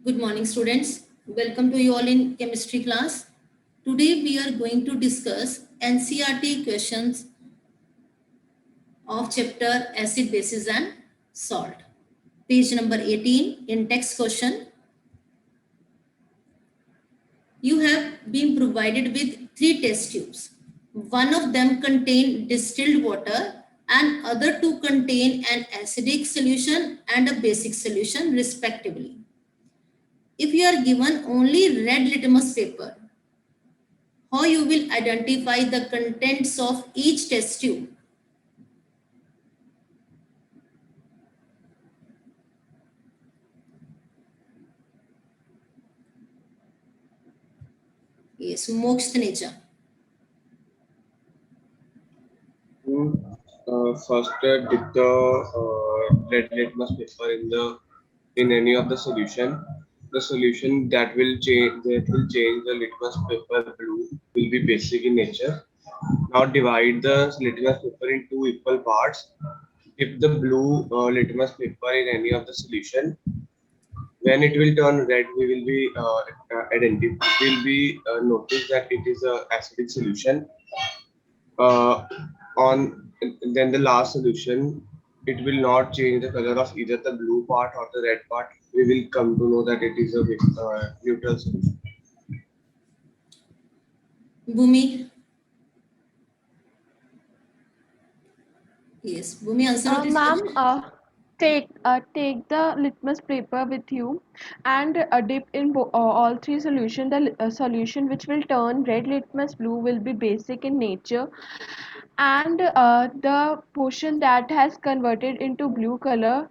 Good morning, students. Welcome to you all in chemistry class. Today we are going to discuss NCERT questions of chapter acid, bases and salt. Page number 18 in text question. You have been provided with 3 test tubes. One of them contain distilled water and other 2 contain an acidic solution and a basic solution respectively. If you are given only red litmus paper, how you will identify the contents of each test tube? Yes, Moksh Taneja. First, dip the red litmus paper in any of the solution. The solution that will change the litmus paper blue will be basic in nature. Now divide the litmus paper in two equal parts. Dip the blue litmus paper in any of the solution. When it will turn red, we will be will be notice that it is a acidic solution. uh, on Then the last solution, it will not change the color of either the blue part or the red part. We will come to know that it is a neutral solution. Bhumi. Yes, Bhumi, answer to this Ma'am, question. take the litmus paper with you and dip in all three solution. The solution which will turn red litmus blue will be basic in nature, and the portion that has converted into blue color,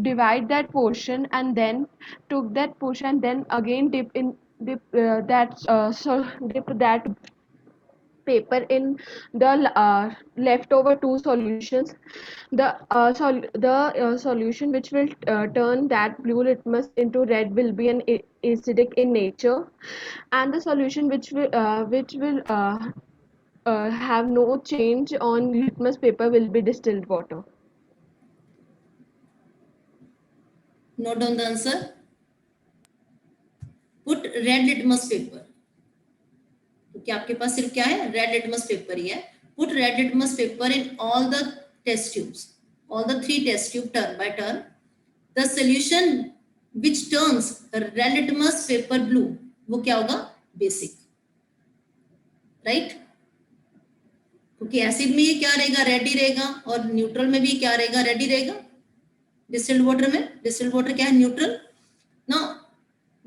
divide that portion and then took that portion and then again dip that paper in the leftover two solutions. The solution which will turn that blue litmus into red will be an acidic in nature, and the solution which will have no change on litmus paper will be distilled water. Note down the answer. Put red litmus paper. क्योंकि आपके पास सिर्फ क्या है, red litmus paper ही है. Put red litmus paper in all the test tubes, all the 3 test tube turn by turn. The solution which turns red litmus paper blue, वो क्या होगा, basic, right. क्योंकि एसिड में ये क्या रहेगा, रेड ही रहेगा, और न्यूट्रल में भी क्या रहेगा, रेड ही रहेगा. डिस्टिल्ड वाटर में, डिस्टिल्ड वाटर क्या है, neutral. Now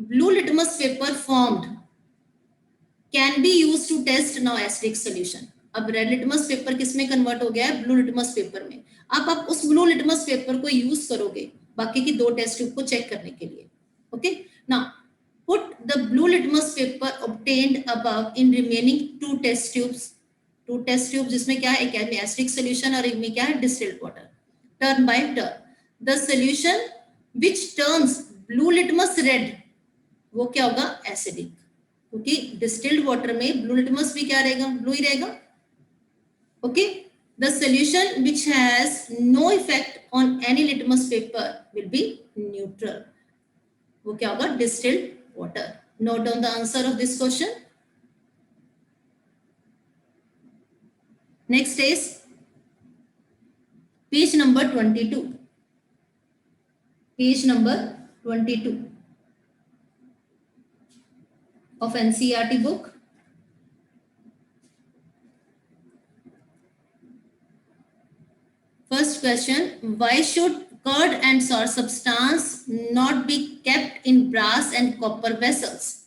blue litmus paper formed can be use to test now acidic solution. अब रेड लिटमस पेपर किस में कन्वर्ट हो गया है, ब्लू लिटमस पेपर में. आप उस ब्लू लिटमस पेपर को यूज करोगे बाकी की 2 टेस्ट ट्यूब को चेक करने के लिए. Okay, now put the blue litmus paper obtained above in remaining 2 test tubes. 2 test tubes जिसमें क्या है, एक में एसिडिक सोल्यूशन और एक में क्या है, distilled water. Turn by turn. The solution which turns blue litmus red, वो क्या होगा, एसिडिक. क्योंकि डिस्टिल्ड वाटर में ब्लू लिटमस भी क्या रहेगा, ब्लू ही रहेगा. Okay, the solution which has no effect on any litmus paper will be neutral. वो क्या होगा, distilled water. Note down the answer of this question. Next is page number 22. Page number 22 of NCERT book. First question, why should curd and sour substance not be kept in brass and copper vessels?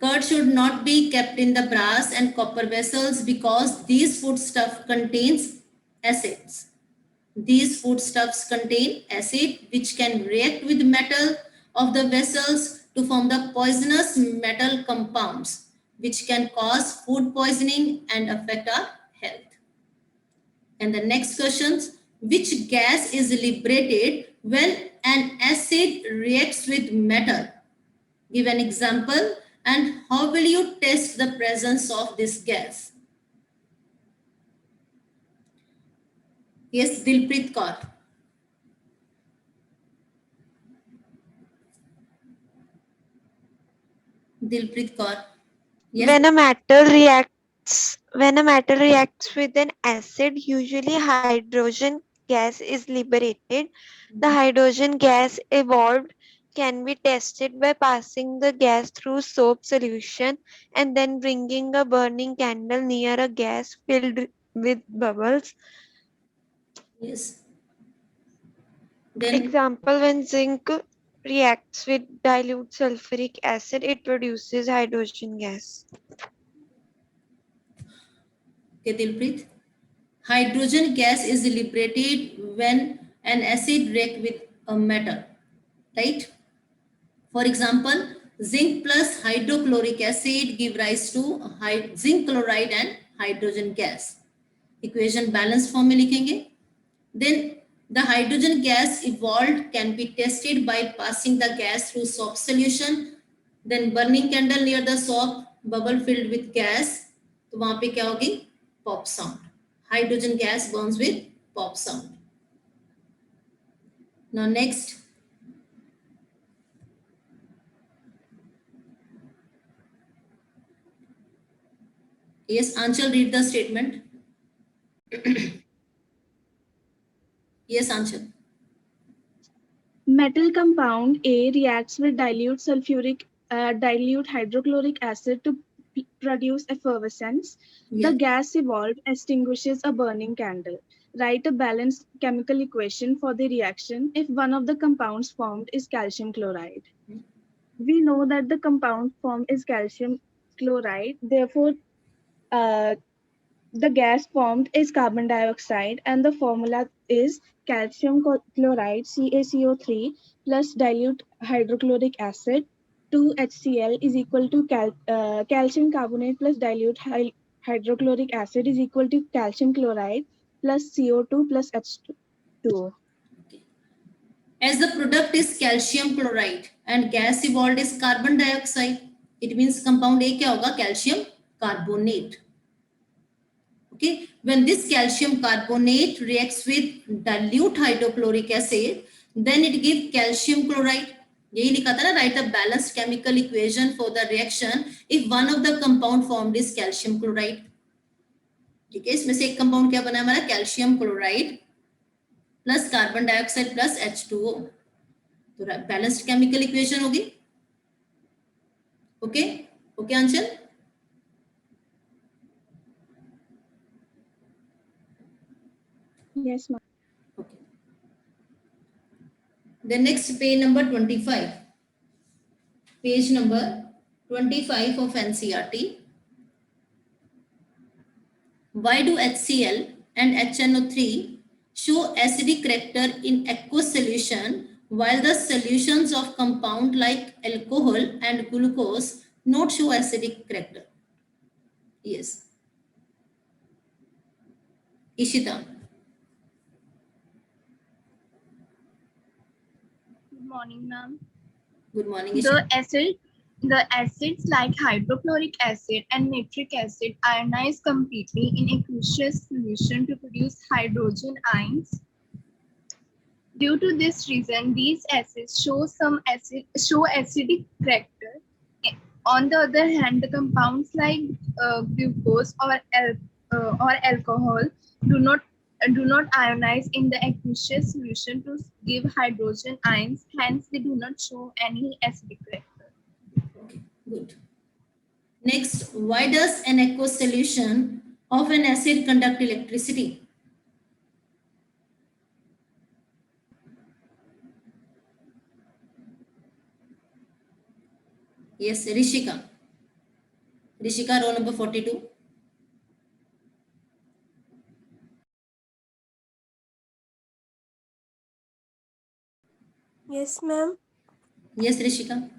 Curd should not be kept in the brass and copper vessels because these foodstuff contains acids. These foodstuffs contain acid which can react with metal of the vessels to form the poisonous metal compounds which can cause food poisoning and affect our health. And the next questions, which gas is liberated when an acid reacts with metal? Give an example. And how will you test the presence of this gas? Yes, Dilpreet Kaur. Dilpreet Kaur. Yes. When a metal reacts with an acid, usually hydrogen gas is liberated. The hydrogen gas evolved can be tested by passing the gas through soap solution and then bringing a burning candle near a gas filled with bubbles. Yes. Then Example, when zinc reacts with dilute sulfuric acid, it produces hydrogen gas. okay, Dilpreet. Hydrogen gas is liberated when an acid react with a metal, right? For example, zinc plus hydrochloric acid give rise to zinc chloride and hydrogen gas. Equation balance form में लिखेंगे. Then the hydrogen gas evolved can be tested by passing the gas through soap solution. Then burning candle near the soap, bubble filled with gas. तो वहां पे क्या होगी? Pop sound. Hydrogen gas burns with pop sound. Now next. Yes, Anchal, read the statement. Yes, Anchal. Metal compound A reacts with dilute hydrochloric acid to produce effervescence. Yeah. The gas evolved extinguishes a burning candle. Write a balanced chemical equation for the reaction if one of the compounds formed is calcium chloride. We know that the compound formed is calcium chloride, therefore the gas formed is carbon dioxide and the formula is calcium chloride CaCO3 plus dilute hydrochloric acid 2HCl is equal to calcium carbonate plus dilute hydrochloric acid is equal to calcium chloride plus CO2 plus H2O. As the product is calcium chloride and gas evolved is carbon dioxide, it means compound A क्या होगा? Calcium carbonate. Okay, when this calcium carbonate reacts with dilute hydrochloric acid, then it gives calcium chloride. यही लिखा था ना, write a balanced chemical equation for the reaction if one of the compound formed is calcium chloride. ठीक है, इसमें से एक compound क्या बना हमारा? Calcium chloride plus carbon dioxide plus H2O. तो बैलेंस्ड केमिकल इक्वेशन होगी. ओके ओके अंचल. Yes, ma'am. Okay. The next page number 25. Page number 25 of NCERT. Why do HCl and HNO3 show acidic character in aqueous solution while the solutions of compound like alcohol and glucose not show acidic character? Yes. Ishita. Good morning, ma'am. Good morning, Ishita. The acids like hydrochloric acid and nitric acid ionize completely in aqueous solution to produce hydrogen ions. Due to this reason, these acids show acidic character. On the other hand, the compounds like glucose or alcohol do not ionize in the aqueous solution to give hydrogen ions. Hence, they do not show any acidic character. Okay, good. Next, why does an aqueous solution of an acid conduct electricity? Yes, Rishika. Rishika, roll number 42. Yes, ma'am. Yes, Rishika.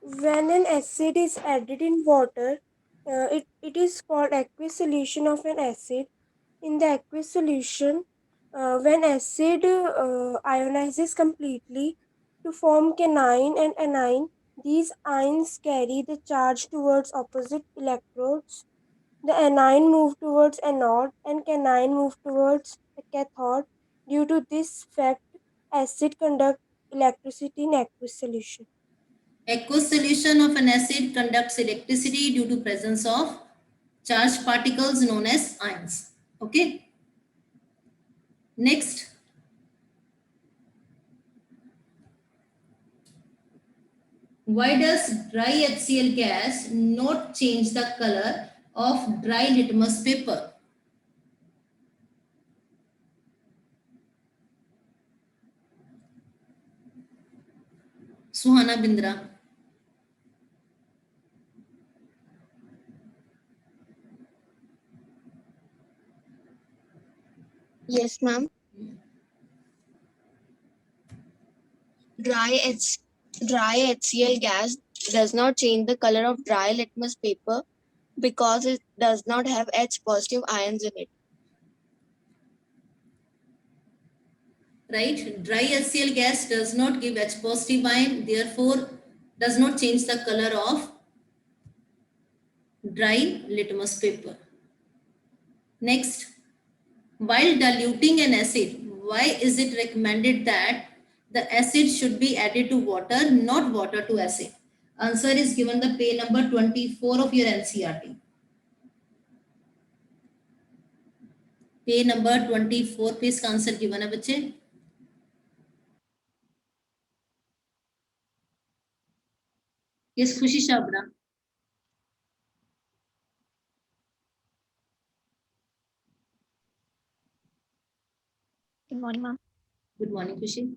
When an acid is added in water, it is called aqueous solution of an acid. In the aqueous solution, when acid ionizes completely to form cation and anion, These ions carry the charge towards opposite electrodes. The anion move towards anode and cation move towards the cathode. Due to this fact, acid conduct electricity in aqueous solution. Aqueous solution of an acid conducts electricity due to presence of charged particles known as ions. Okay. Next. Why does dry HCl gas not change the color of dry litmus paper? Suhana Bindra. Yes, ma'am. Dry HCl gas does not change the color of dry litmus paper because it does not have H positive ions in it. Right? Dry HCl gas does not give H positive ion, therefore does not change the color of dry litmus paper. Next, while diluting an acid, why is it recommended that the acid should be added to water, not water to acid? Answer is given the page number 24 of your NCERT. Page number 24 पे इसका answer given है बच्चे. Yes, Khushi Shabra. Good morning, ma'am. Good morning, Khushi.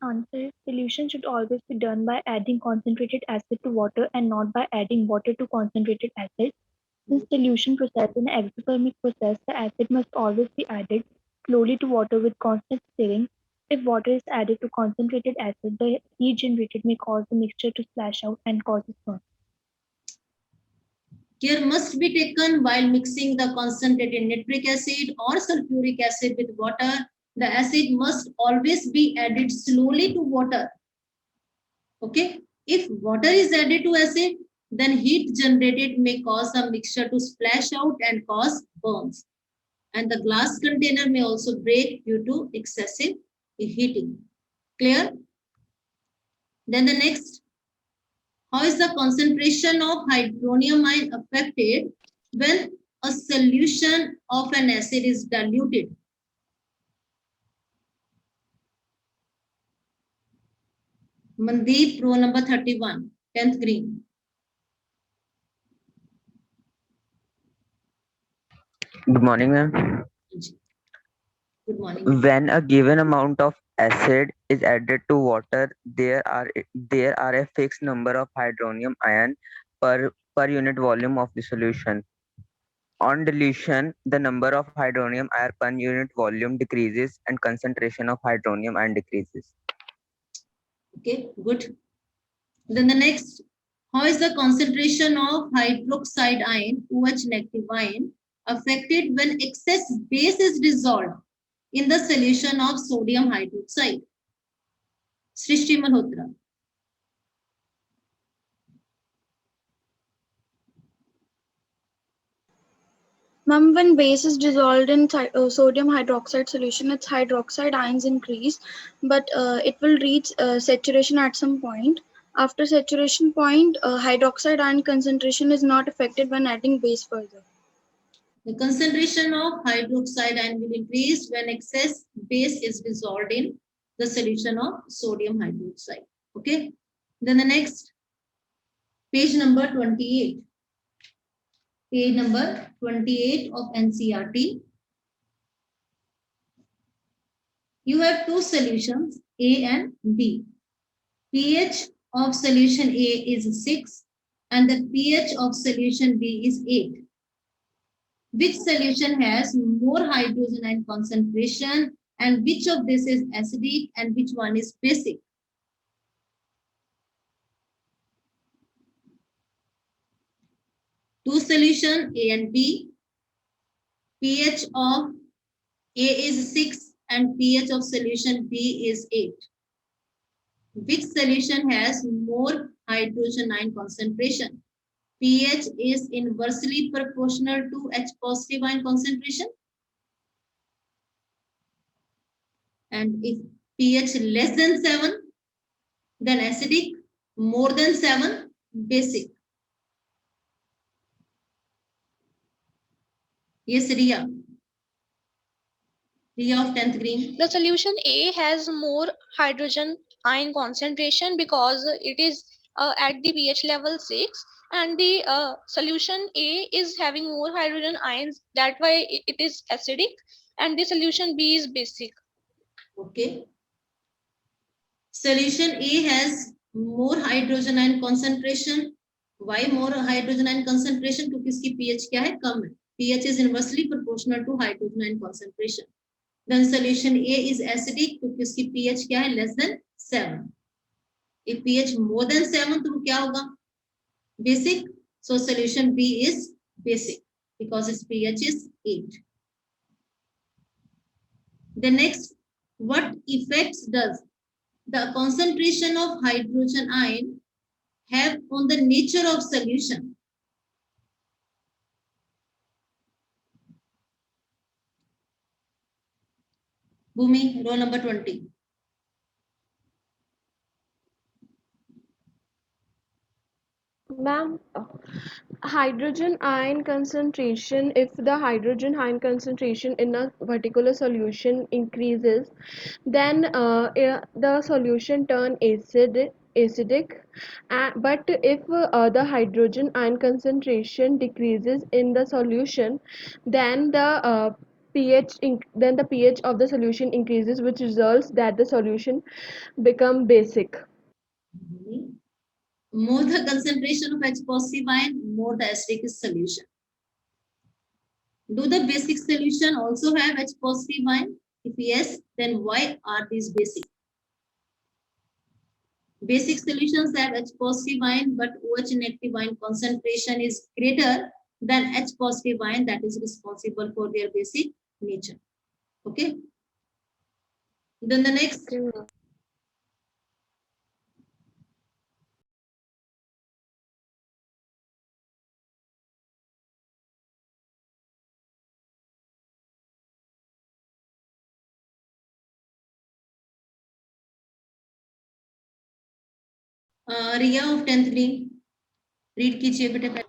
Answer: solution should always be done by adding concentrated acid to water and not by adding water to concentrated acid. Since solution process is an exothermic process, the acid must always be added slowly to water with constant stirring. If water is added to concentrated acid, the heat generated may cause the mixture to splash out and causes burn. Care must be taken while mixing the concentrated nitric acid or sulfuric acid with water. The acid must always be added slowly to water. Okay. If water is added to acid, then heat generated may cause the mixture to splash out and cause burns. And the glass container may also break due to excessive heating. Clear? Then the next, how is the concentration of hydronium ion affected when a solution of an acid is diluted? Mandeep, row number 31, 10th green. Good morning, ma'am. Good morning. When a given amount of acid is added to water, there are a fixed number of hydronium ion per unit volume of the solution. On dilution, the number of hydronium ion per unit volume decreases and concentration of hydronium ion decreases. Okay, good. Then the next, how is the concentration of hydroxide ion, OH negative ion, affected when excess base is dissolved in the solution of sodium hydroxide? Srishti Malhotra. Ma'am, when base is dissolved in sodium hydroxide solution, its hydroxide ions increase, but it will reach saturation at some point. After saturation point, hydroxide ion concentration is not affected when adding base further. The concentration of hydroxide ion will increase when excess base is dissolved in the solution of sodium hydroxide. Okay. Then the next, page number 28. Page number 28 of NCERT. You have two solutions, A and B. pH of solution A is 6 and the pH of solution B is 8. Which solution has more hydrogen ion concentration and which of this is acidic and which one is basic? Two solution A and B. pH of A is 6 and pH of solution B is 8. Which solution has more hydrogen ion concentration? pH is inversely proportional to H positive ion concentration. And if pH less than 7, then acidic, more than 7, basic. Yes, Riya. Riya of 10th green. The solution A has more hydrogen ion concentration because it is at the pH level 6, and the solution A is having more hydrogen ions, that why it is acidic, and the solution B is basic. Okay. Solution A has more hydrogen ion concentration. Why more hydrogen ion concentration? क्योंकि इसकी pH क्या है? कम है. pH is inversely proportional to hydrogen ion concentration. Then solution A is acidic क्योंकि उसकी pH क्या है? Less than 7. If pH more than 7 तो वो क्या होगा? Basic. So solution B is basic because its pH is 8. The next, what effects does the concentration of hydrogen ion have on the nature of solution? Bhumi, roll number 20. Ma'am, hydrogen ion concentration, if the hydrogen ion concentration in a particular solution increases, then the solution turn acidic. But if the hydrogen ion concentration decreases in the solution, then the pH of the solution increases, which results that the solution become basic. More the concentration of H positive ion, more the acidic is solution. Do the basic solution also have H positive ion? If yes, then why are these basic? Basic solutions have H positive ion, but OH negative ion concentration is greater than H positive ion, that is responsible for their basic nature. Okay. Then the next. Riya of 10th green, read कीजिए बेटे.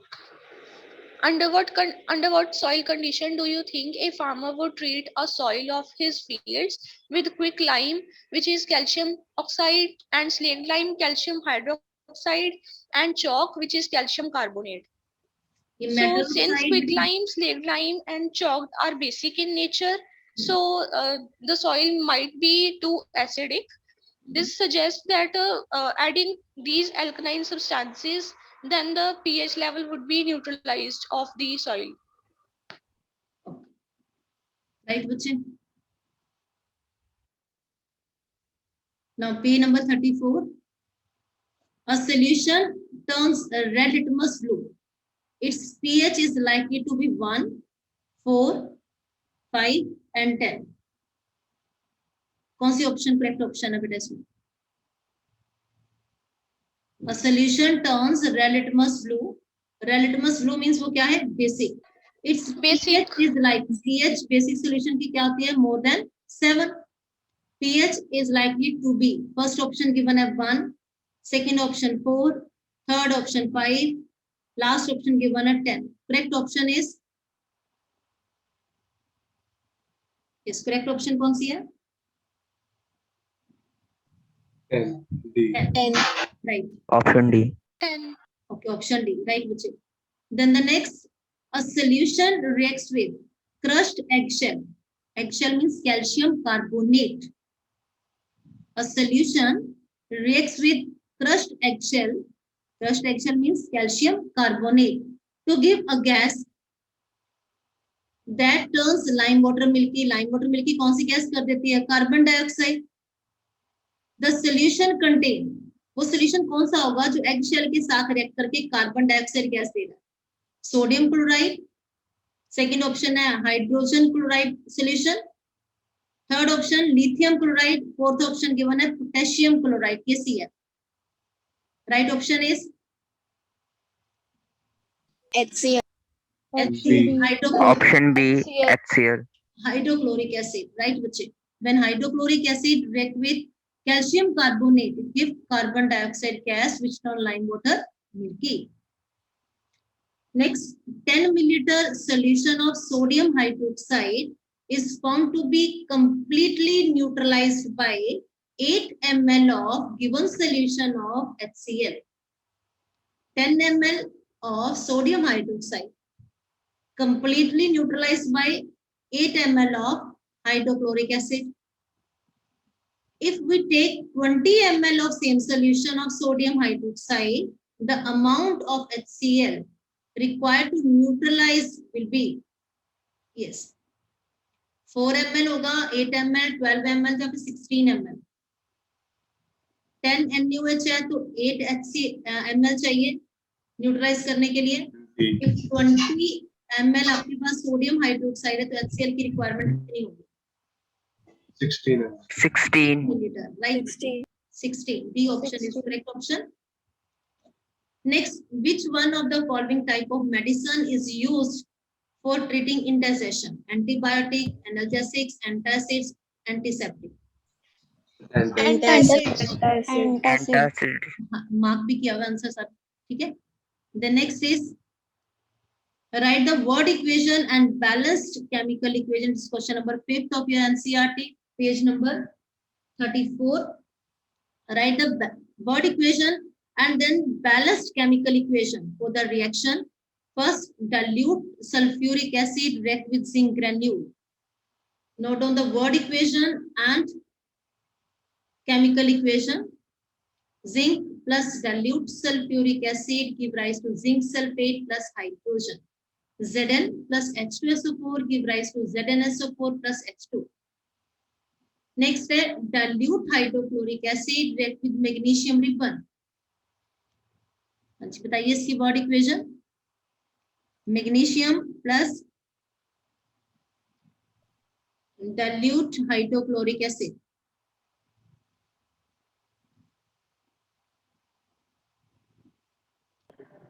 Under what soil condition do you think a farmer would treat a soil of his fields with quick lime, which is calcium oxide, and slaked lime, calcium hydroxide, and chalk, which is calcium carbonate? So since quick lime, slaked lime, and chalk are basic in nature, so the soil might be too acidic. This suggests that adding these alkaline substances, then the pH level would be neutralized of the soil. Right, Buchi? Now, page number 34. A solution turns red litmus blue. Its pH is likely to be 1, 4, 5, and 10. कौन C option correct option है बेटा इसमें? A solution turns red litmus blue. Red litmus blue means वो क्या है? Basic. Its pH is like pH basic solution की क्या होती है? More than 7. pH is likely to be first option given है 1, second option 4, third option 5, last option given है 10. Correct option is yes. Correct option कौन सी है? 10. D. 10. Right. Option D. 10. Okay, option D. Right, Buchi. Then the next, a solution reacts with crushed eggshell. Eggshell means calcium carbonate. A solution reacts with crushed eggshell. Crushed eggshell means calcium carbonate to give a gas that turns lime water milky. Lime water milky कौन सी gas कर देती है? Carbon dioxide. The solution contain, वो solution कौन सा होगा जो egg shell के साथ रिएक्ट करके कार्बन डाइऑक्साइड गैस दे रहा है? Sodium chloride. सेकेंड ऑप्शन है hydrogen chloride solution. Third option lithium chloride, fourth option given है potassium chloride KCl. Right option is HCl. Option B, HCl. hydrochloric acid. Right बच्चे, when hydrochloric acid react with calcium carbonate it gives carbon dioxide gas which turn lime water milky. Next, 10 milliliter solution of sodium hydroxide is found to be completely neutralized by 8 ml of given solution of HCl. 10 ml of sodium hydroxide completely neutralized by 8 ml of hydrochloric acid. If we take 20 ml of same solution of sodium hydroxide, the amount of HCl required to neutralize will be, yes, 4 ml होगा, 8 ml, 12 ml या फिर 16 ml. 10 NaOH है तो 8 ml चाहिए neutralise करने के लिए. If 20 ml आपके पास सोडियम हाइड्रोक्साइड है तो HCl की रिक्वायरमेंट कितनी होगी? 16. milliliter, right? 16. D option is correct option. Next, which one of the following type of medicine is used for treating indigestion? Antibiotic, analgesics, antacids, antiseptic. Antacid. Antacid. Mark भी किया हुआ answer sir, ठीक है. The next is write the word equation and balanced chemical equation. This is question number 5th of your NCERT, page number 34. Write the word equation and then balanced chemical equation for the reaction. First, dilute sulfuric acid react with zinc granule. Note down the word equation and chemical equation. Zinc plus dilute sulfuric acid give rise to zinc sulfate plus hydrogen. Zn plus H2SO4 give rise to ZnSO4 plus H2. Next है dilute hydrochloric acid react with magnesium ribbon. अच्छा बताइए इसकी word equation. Magnesium plus dilute hydrochloric acid.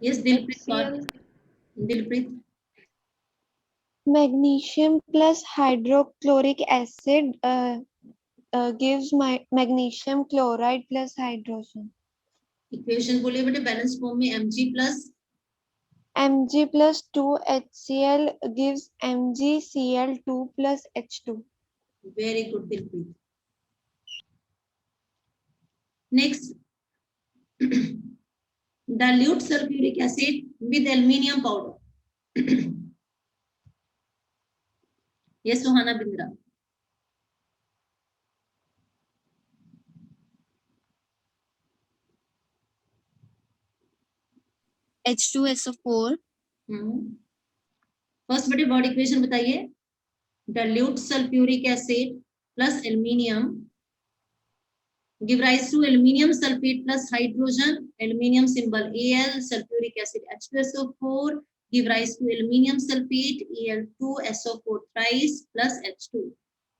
Yes, Dilpreet. Magnesium plus hydrochloric acid gives magnesium chloride plus hydrogen. Equation बोलिए बेटे balance form में. Mg plus 2HCl gives MgCl2 plus H2. Very good, Dilpreet. Next, dilute sulfuric acid with aluminium powder. Yes, Suhana Bindra. H2SO4. First बेटे word equation बताइए. dilute sulfuric acid plus aluminium give rise to aluminium sulfate plus hydrogen. Aluminium symbol Al, sulfuric acid H2SO4 give rise to aluminium sulfate Al2SO4 thrice plus H2.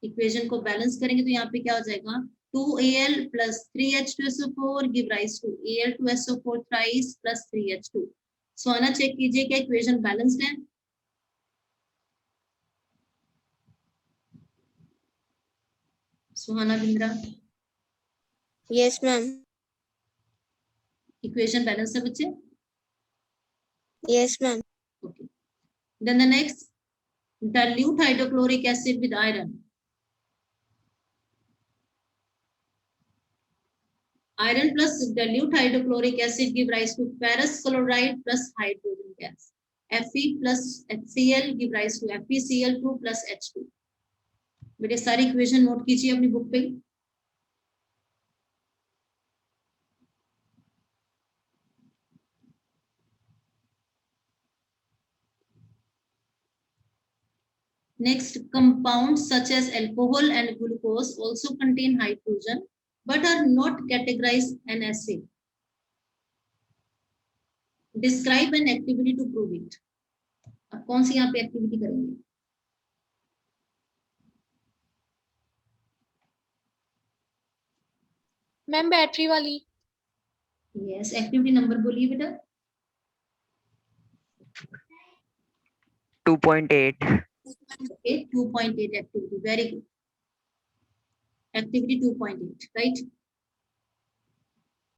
Equation को balance करेंगे तो यहाँ पे क्या हो जाएगा? 2Al plus 3H2SO4 give rise to Al2SO4 thrice plus 3H2. सोना check कीजिए क्या इक्वेशन बैलेंस्ड है. Suhana Bindra. Yes, ma'am. Equation balance है बच्चे. Yes, ma'am. Okay. Then the next, dilute hydrochloric acid with iron. Iron plus dilute hydrochloric acid give rise to ferrous chloride plus hydrogen gas. Fe plus HCl give rise to FeCl2 plus H2. बेटे सारी equation note कीजिए अपनी book पे. Next, compounds such as alcohol and glucose also contain hydrogen but are not categorized an acid. Describe an activity to prove it. अब कौन सी यहाँ पे activity करेंगे? मैम बैटरी वाली। यस, एक्टिविटी नंबर बोलिए बेटा। 2.8. Okay, 2.8 activity. Very good. Activity 2.8, right?